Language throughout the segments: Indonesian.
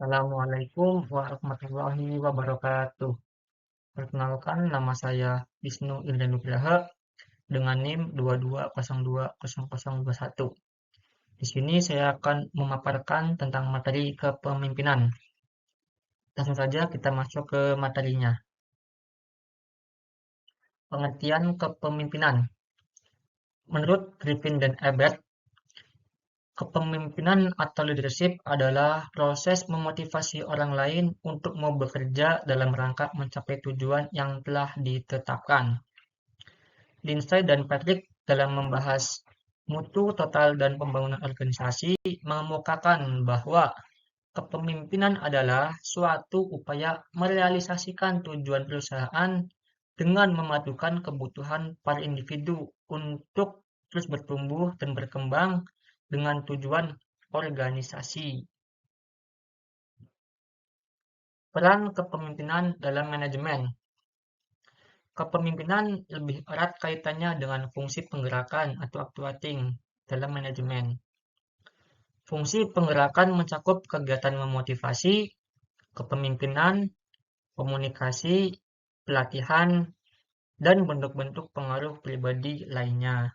Assalamualaikum warahmatullahi wabarakatuh. Perkenalkan, nama saya Wisnu Indra Nugraha dengan NIM 22020021. Di sini saya akan memaparkan tentang materi kepemimpinan. Langsung saja kita masuk ke materinya. Pengertian kepemimpinan. Menurut Griffin dan Ebert, kepemimpinan atau leadership adalah proses memotivasi orang lain untuk mau bekerja dalam rangka mencapai tujuan yang telah ditetapkan. Lindsay dan Patrick dalam membahas mutu total dan pembangunan organisasi mengemukakan bahwa kepemimpinan adalah suatu upaya merealisasikan tujuan perusahaan dengan memadukan kebutuhan para individu untuk terus bertumbuh dan berkembang dengan tujuan organisasi. Peran kepemimpinan dalam manajemen. Kepemimpinan lebih erat kaitannya dengan fungsi penggerakan atau actuating dalam manajemen. Fungsi penggerakan mencakup kegiatan memotivasi, kepemimpinan, komunikasi, pelatihan, dan bentuk-bentuk pengaruh pribadi lainnya.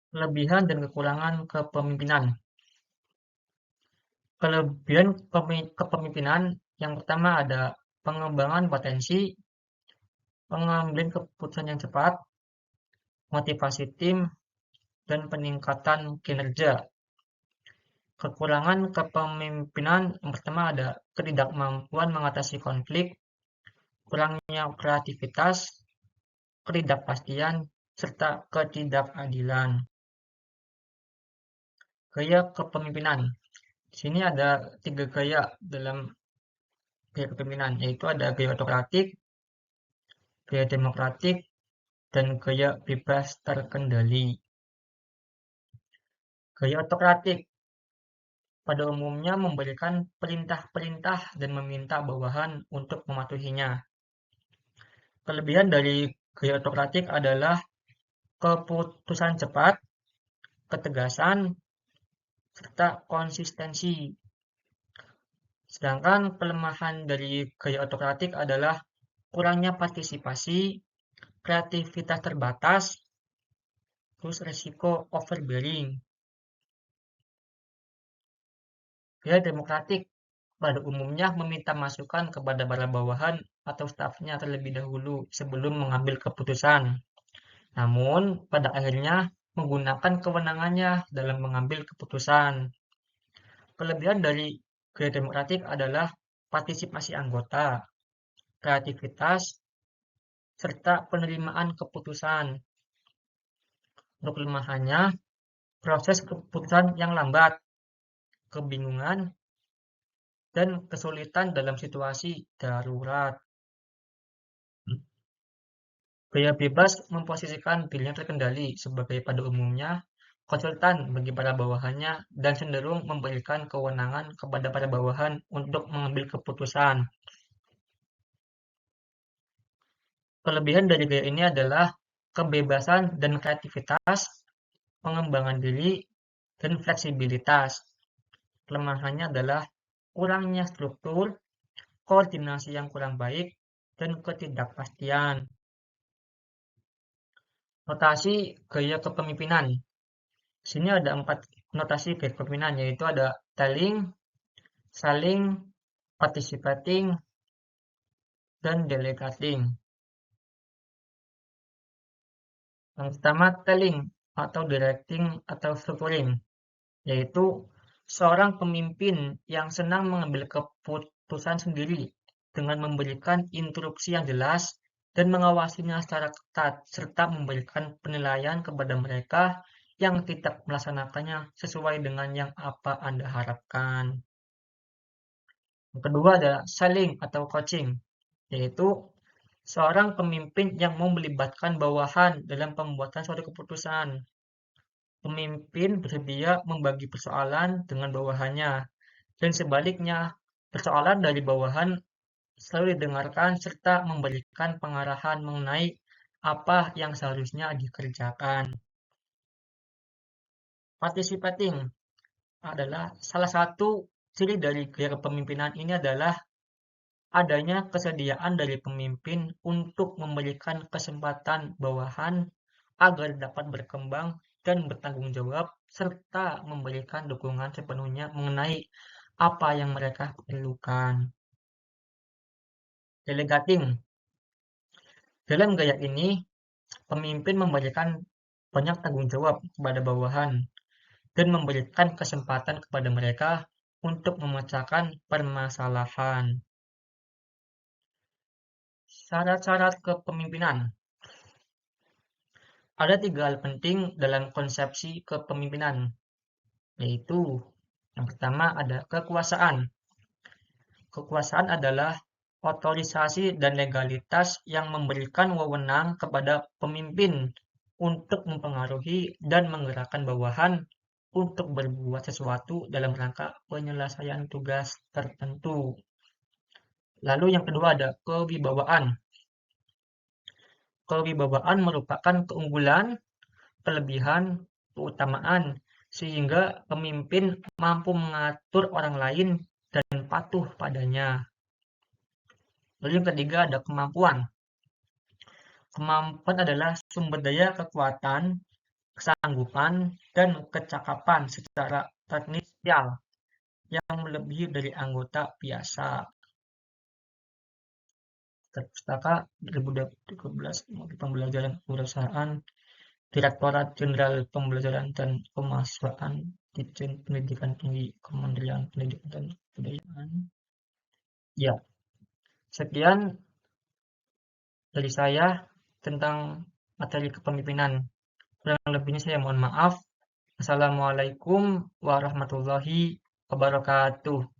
Kelebihan dan kekurangan kepemimpinan. Kelebihan kepemimpinan yang pertama ada pengembangan potensi, pengambilan keputusan yang cepat, motivasi tim, dan peningkatan kinerja. Kekurangan kepemimpinan yang pertama ada ketidakmampuan mengatasi konflik, kurangnya kreativitas, ketidakpastian, serta ketidakadilan. Gaya kepemimpinan. Di sini ada 3 gaya dalam gaya kepemimpinan, yaitu ada gaya otokratik, gaya demokratik, dan gaya bebas terkendali. Gaya otokratik pada umumnya memberikan perintah-perintah dan meminta bawahan untuk mematuhinya. Kelebihan dari gaya otokratik adalah keputusan cepat, ketegasan, serta konsistensi. Sedangkan pelemahan dari gaya otokratik adalah kurangnya partisipasi, kreativitas terbatas, terus resiko overbearing. Gaya demokratik pada umumnya meminta masukan kepada para bawahan atau stafnya terlebih dahulu sebelum mengambil keputusan. Namun, pada akhirnya menggunakan kewenangannya dalam mengambil keputusan. Kelebihan dari gaya demokratik adalah partisipasi anggota, kreativitas, serta penerimaan keputusan. Untuk kelemahannya, proses keputusan yang lambat, kebingungan, dan kesulitan dalam situasi darurat. Gaya bebas memposisikan dirinya terkendali sebagai pada umumnya konsultan bagi para bawahannya dan cenderung memberikan kewenangan kepada para bawahan untuk mengambil keputusan. Kelebihan dari gaya ini adalah kebebasan dan kreativitas, pengembangan diri, dan fleksibilitas. Kelemahannya adalah kurangnya struktur, koordinasi yang kurang baik, dan ketidakpastian. Notasi gaya kepemimpinan. Di sini ada 4 notasi gaya kepemimpinan, yaitu ada telling, selling, participating, dan delegating. Yang pertama, telling atau directing atau structuring, yaitu seorang pemimpin yang senang mengambil keputusan sendiri dengan memberikan instruksi yang jelas dan mengawasinya secara ketat, serta memberikan penilaian kepada mereka yang tidak melaksanakannya sesuai dengan yang apa Anda harapkan. Yang kedua adalah selling atau coaching, yaitu seorang pemimpin yang mau melibatkan bawahan dalam pembuatan suatu keputusan. Pemimpin bersedia membagi persoalan dengan bawahannya, dan sebaliknya, persoalan dari bawahan selalu didengarkan serta memberikan pengarahan mengenai apa yang seharusnya dikerjakan. Participating adalah salah satu ciri dari gaya kepemimpinan ini adalah adanya kesediaan dari pemimpin untuk memberikan kesempatan bawahan agar dapat berkembang dan bertanggung jawab, serta memberikan dukungan sepenuhnya mengenai apa yang mereka perlukan. Delegating. Dalam gaya ini, pemimpin memberikan banyak tanggung jawab kepada bawahan dan memberikan kesempatan kepada mereka untuk memecahkan permasalahan. Syarat-syarat kepemimpinan. Ada 3 hal penting dalam konsepsi kepemimpinan, yaitu yang pertama ada kekuasaan. Kekuasaan adalah otorisasi dan legalitas yang memberikan wewenang kepada pemimpin untuk mempengaruhi dan menggerakkan bawahan untuk berbuat sesuatu dalam rangka penyelesaian tugas tertentu. Lalu yang kedua ada kewibawaan. Kewibawaan merupakan keunggulan, kelebihan, keutamaan, sehingga pemimpin mampu mengatur orang lain dan patuh padanya. Lalu yang ketiga ada kemampuan. Kemampuan adalah sumber daya kekuatan, kesanggupan, dan kecakapan secara teknis yang melebihi dari anggota biasa. Pustaka 2013 Pembelajaran Kewirausahaan Direktorat Jenderal Pembelajaran dan Kemahasiswaan Ditjen Pendidikan Tinggi Kementerian Pendidikan dan Kebudayaan. Ya, sekian dari saya tentang materi kepemimpinan. Kurang lebihnya saya mohon maaf. Assalamualaikum warahmatullahi wabarakatuh.